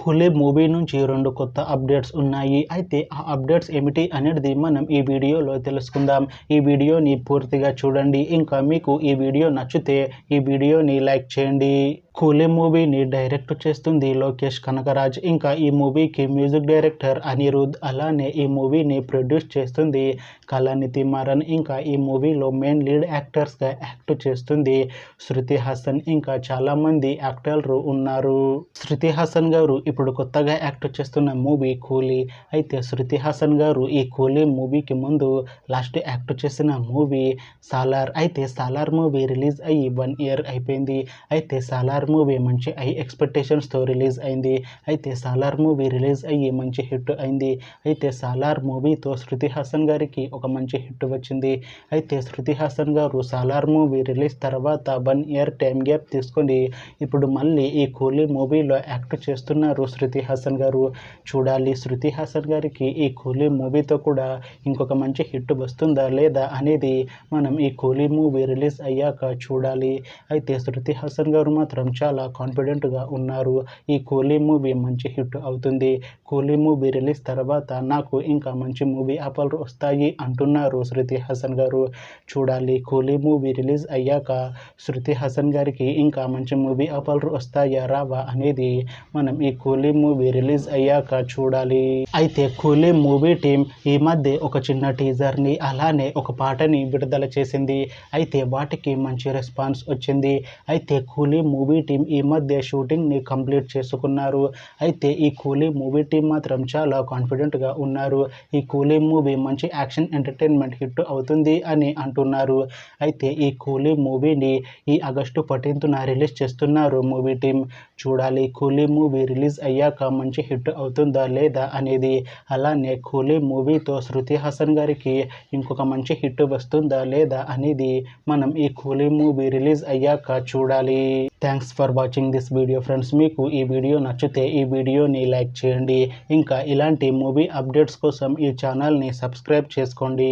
కూలీ మూవీ నుంచి 2 కొత్త అప్డేట్స్ ఉన్నాయి. అయితే ఆ అప్డేట్స్ ఏమిటి అనేది మనం ఈ వీడియోలో తెలుసుకుందాం. ఈ వీడియోని పూర్తిగా చూడండి. ఇంకా మీకు ఈ వీడియో నచ్చితే ఈ వీడియోని లైక్ చేయండి. కూలీ మూవీని డైరెక్ట్ చేస్తుంది లోకేష్ కనకరాజ్. ఇంకా ఈ మూవీకి మ్యూజిక్ డైరెక్టర్ అనిరుద్. అలానే ఈ మూవీని ప్రొడ్యూస్ చేస్తుంది కళానిధి మారన్. ఇంకా ఈ మూవీలో మెయిన్ లీడ్ యాక్టర్స్గా యాక్ట్ చేస్తుంది శృతి హాసన్. ఇంకా చాలామంది యాక్టర్లు ఉన్నారు. శృతి హాసన్ గారు ఇప్పుడు కొత్తగా యాక్ట్ చేస్తున్న మూవీ కూలీ. అయితే శృతి హాసన్ గారు ఈ కూలీ మూవీకి ముందు లాస్ట్ యాక్ట్ చేసిన మూవీ సాలార్. అయితే సాలార్ మూవీ రిలీజ్ అయ్యి 1 year అయిపోయింది. అయితే సాలార్ మూవీ మంచి హై ఎక్స్పెక్టేషన్స్తో రిలీజ్ అయింది. అయితే సాలార్ మూవీ రిలీజ్ అయ్యి మంచి హిట్ అయింది. అయితే సాలార్ మూవీతో శృతి హాసన్ గారికి ఒక మంచి హిట్ వచ్చింది. అయితే శృతి హాసన్ గారు సాలార్ మూవీ రిలీజ్ తర్వాత 1 year టైం గ్యాప్ తీసుకొని ఇప్పుడు మళ్ళీ ఈ కూలీ మూవీలో యాక్ట్ చేస్తున్నారు శృతి హాసన్ గారు. చూడాలి శృతి హాసన్ గారికి ఈ కూలీ మూవీతో కూడా ఇంకొక మంచి హిట్ వస్తుందా లేదా అనేది మనం ఈ కూలీ మూవీ రిలీజ్ అయ్యాక చూడాలి. అయితే శృతి హాసన్ గారు మాత్రం చాలా కాన్ఫిడెంట్గా ఉన్నారు. ఈ కూలీ మూవీ మంచి హిట్ అవుతుంది. కూలీ మూవీ రిలీజ్ తర్వాత నాకు ఇంకా మంచి మూవీ ఆఫర్లు వస్తాయి అంటున్నారు శృతి హాసన్ గారు. చూడాలి కూలీ మూవీ రిలీజ్ అయ్యాక శృతి హాసన్ గారికి ఇంకా మంచి మూవీ ఆఫర్లు వస్తాయా రావా అనేది మనం ఈ కూలీ మూవీ రిలీజ్ అయ్యాక చూడాలి. అయితే కూలీ మూవీ టీం ఈ మధ్య ఒక చిన్న టీజర్ని అలానే ఒక పాటని విడుదల చేసింది. అయితే వాటికి మంచి రెస్పాన్స్ వచ్చింది. అయితే కూలీ మూవీ టీం ఈ మధ్య షూటింగ్ని కంప్లీట్ చేసుకున్నారు. అయితే ఈ కూలీ మూవీ టీం మాత్రం చాలా కాన్ఫిడెంట్గా ఉన్నారు. ఈ కూలీ మూవీ మంచి యాక్షన్ ఎంటర్టైన్మెంట్ హిట్ అవుతుంది అని అంటున్నారు. అయితే ఈ కూలీ మూవీని ఈ August 14th రిలీజ్ చేస్తున్నారు మూవీ టీం. చూడాలి కూలీ మూవీ రిలీజ్ అయ్యాక మంచి హిట్ అవుతుందా లేదా అనేది. అలానే కూలీ మూవీతో శృతి హాసన్ గారికి ఇంకొక మంచి హిట్ వస్తుందా లేదా అనేది మనం ఈ కూలీ మూవీ రిలీజ్ అయ్యాక చూడాలి. Thanks for watching this video friends. మీకు ఈ వీడియో నచ్చితే ఈ వీడియోని లైక్ చేయండి. ఇంకా ఇలాంటి మూవీ అప్డేట్స్ కోసం ఈ ఛానల్ని సబ్స్క్రైబ్ చేసుకోండి.